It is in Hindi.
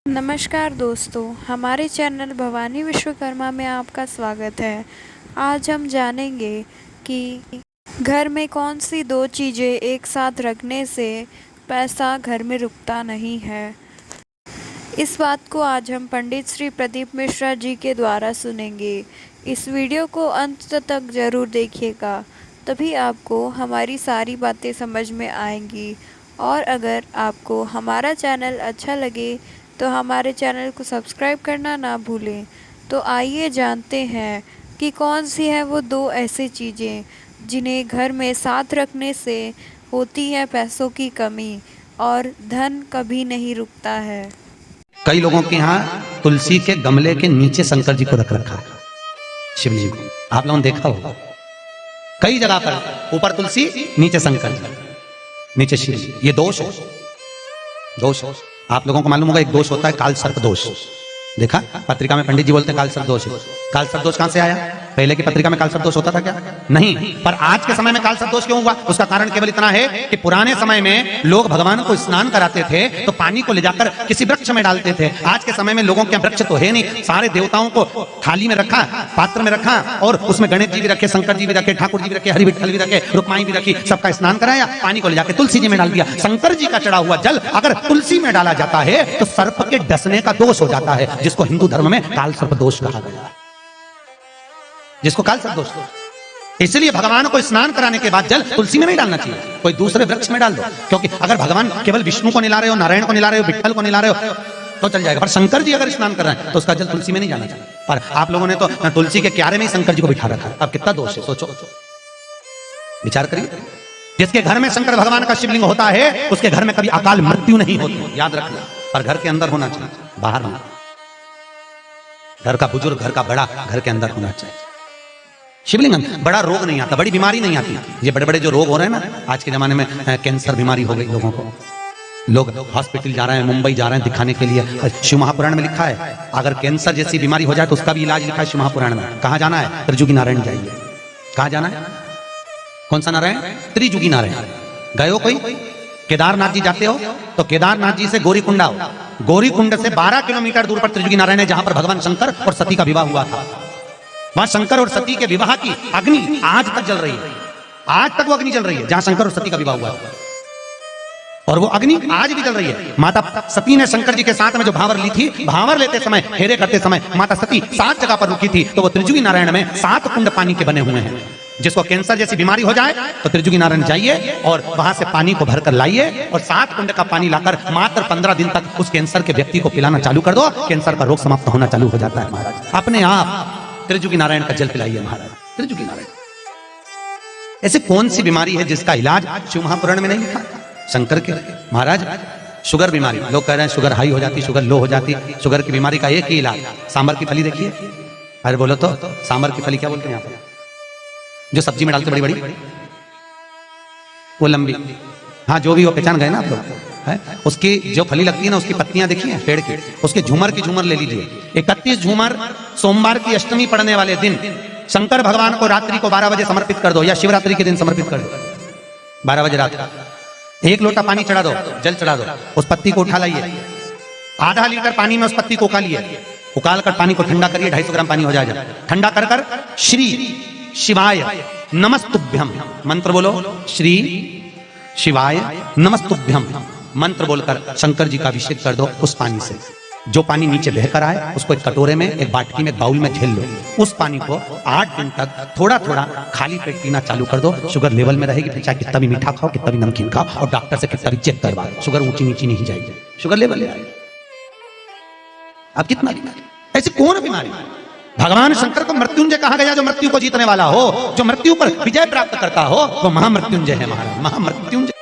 नमस्कार दोस्तों, हमारे चैनल भवानी विश्वकर्मा में आपका स्वागत है। आज हम जानेंगे कि घर में कौन सी दो चीज़ें एक साथ रखने से पैसा घर में रुकता नहीं है। इस बात को आज हम पंडित श्री प्रदीप मिश्रा जी के द्वारा सुनेंगे। इस वीडियो को अंत तक ज़रूर देखिएगा, तभी आपको हमारी सारी बातें समझ में आएंगी। और अगर आपको हमारा चैनल अच्छा लगे तो हमारे चैनल को सब्सक्राइब करना ना भूलें। तो आइए जानते हैं कि कौन सी है वो दो ऐसी चीज़ें जिन्हें घर में साथ रखने से होती है पैसों की कमी और धन कभी नहीं रुकता है। कई लोगों के यहाँ तुलसी के गमले के नीचे शंकर जी को रख रखा है, शिवलिंग को आप लोगों ने देखा होगा। कई जगह पर ऊपर तुलसी नीचे शंकर जी, नीचे शिव जी। ये दोष है, दोष है। आप लोगों को मालूम होगा एक दोष होता है काल सर्प दोष। देखा पत्रिका में पंडित जी बोलते हैं काल सर्प दोष है। काल सर्प दोष कहां से आया? पहले की पत्रिका में काल सर्प दोष होता था क्या? नहीं। पर आज के समय में काल सर्प दोष क्यों हुआ? उसका कारण केवल इतना है कि पुराने समय में लोग भगवान को स्नान कराते थे तो पानी को ले जाकर किसी वृक्ष में डालते थे। आज के समय में लोगों के वृक्ष तो है नहीं, सारे देवताओं को थाली में रखा, पात्र में रखा और उसमें गणेश जी भी रखे, शंकर जी भी रखे, ठाकुर जी भी रखे, हरि विठ्ठल भी रखे, रुक्माई भी रखी, सबका स्नान कराया, पानी को ले जाकर तुलसी जी में डाल दिया। शंकर जी का चढ़ा हुआ जल अगर तुलसी में डाला जाता है तो सर्प के डसने का दोष हो जाता है, जिसको हिंदू धर्म में काल सर्प दोष कहा गया, जिसको काल सर्प दोष। इसलिए भगवान को स्नान कराने के बाद जल तुलसी में नहीं डालना चाहिए, कोई दूसरे वृक्ष में डाल दो। क्योंकि अगर भगवान केवल विष्णु को निला रहे हो, नारायण को निला रहे हो, विठ्ठल को निला रहे हो तो चल जाएगा, पर शंकर जी अगर स्नान कर रहे हैं तो उसका जल तुलसी में नहीं जाना चाहिए। पर आप लोगों ने तो तुलसी के क्यारे में ही शंकर जी को बिठा रखा है। अब कितना दोष है, सोचो, विचार करिए। जिसके घर में शंकर भगवान का शिवलिंग होता है उसके घर में कभी अकाल मृत्यु नहीं होती, याद रखना। पर घर के अंदर होना चाहिए, बाहर नहीं। घर का बुजुर्ग, घर का बड़ा घर के अंदर होना चाहिए। शिवलिंग बड़ा रोग नहीं आता, बड़ी बीमारी नहीं आती। ये बड़े बड़े जो रोग हो रहे हैं ना आज के जमाने में, कैंसर बीमारी हो गई लोगों को, लोग हॉस्पिटल जा रहे हैं, मुंबई जा रहे हैं दिखाने के लिए। शिव महापुराण में लिखा है अगर कैंसर जैसी बीमारी हो जाए तो उसका भी इलाज लिखा है शिव महापुराण में। कहाँ जाना है? त्रिजुगी नारायण जाइए। कहाँ जाना है? कौन सा नारायण? त्रिजुगी नारायण। गए हो कोई? केदारनाथ जी जाते हो तो केदारनाथ जी से गौरीकुंड आओ, गौरीकुंड से 12 किलोमीटर दूर पर त्रिजुगी नारायण है, जहां पर भगवान शंकर और सती का विवाह हुआ था। वहां शंकर और सती के विवाह की अग्नि आज तक जल रही है, आज तक वो अग्नि जल रही है जहां शंकर और सती का विवाह हुआ है, और वो अग्नि आज भी जल रही है। माता सती ने शंकर जी के साथ में जो भावर ली थी, भावर लेते समय, फेरे करते समय माता सती 7 जगह पर रुकी थी। तो वो त्रिजुगी नारायण में 7 कुंड पानी के बने हुए हैं। जिसको कैंसर जैसी बीमारी हो जाए तो त्रिजुगी नारायण जाइए और वहां से पानी को भरकर लाइए और 7 कुंड का पानी लाकर मात्र 15 दिन तक उस कैंसर के व्यक्ति को पिलाना चालू कर दो, कैंसर का रोग समाप्त होना चालू हो जाता है। महाराज अपने आप त्रिजुगी नारायण का जल पिलाइए महाराज, त्रिजुगी नारायण। ऐसे कौन सी बीमारी है जिसका इलाज शिव महापुराण में नहीं लिखा? शंकर के महाराज शुगर बीमारी, लोग कह रहे हैं शुगर हाई हो जाती, शुगर लो हो जाती। शुगर की बीमारी का एक ही इलाज, सांबर की फली देखिए। अरे बोलो तो सांबर की फली क्या बोलते हैं यहाँ पर? जो सब्जी में डालते बड़ी बड़ी, वो लंबी, हाँ जो भी हो पहचान गए ना आप लोग है। उसकी जो फली लगती है ना, उसकी पत्तियां देखिए पेड़ की, उसके झूमर की झूमर ले लीजिए। 31 झूमर सोमवार की अष्टमी पड़ने वाले दिन शंकर भगवान को रात्रि को 12 बजे समर्पित कर दो, या शिवरात्रि के दिन समर्पित कर दो। 12 बजे रात 1 लोटा पानी चढ़ा दो, जल चढ़ा दो, उस पत्ती को उठा लाइए, आधा लीटर पानी में उस पत्ती को उकालिए, उकाल कर पानी को ठंडा करिए, 250 ग्राम पानी हो जाएगा। ठंडा कर कर श्री शिवाय नमस्तुभ्यम मंत्र बोलो, श्री शिवाय नमस्तुभ्यम मंत्र बोलकर शंकर जी का अभिषेक कर दो उस पानी से। जो पानी नीचे बहकर आए उसको एक कटोरे में, एक बाटकी में, बाउल में झेल लो। उस पानी को 8 दिन तक थोड़ा थोड़ा खाली पेट पीना चालू कर दो। शुगर लेवल में रहेगी, फिर चाहे कितना भी मीठा खाओ, कितना भी नमकीन खाओ, और डॉक्टर से कितना भी चेक करवा, शुगर ऊंची नीची नहीं जाएगी, शुगर लेवल ले आएगी। अब कितना ऐसी कौन बीमारी? भगवान शंकर को मृत्युंजय कहा गया, जो मृत्यु को जीतने वाला हो, जो मृत्यु पर विजय प्राप्त करता हो, वो महामृत्युंजय है महाराज, महामृत्युंजय।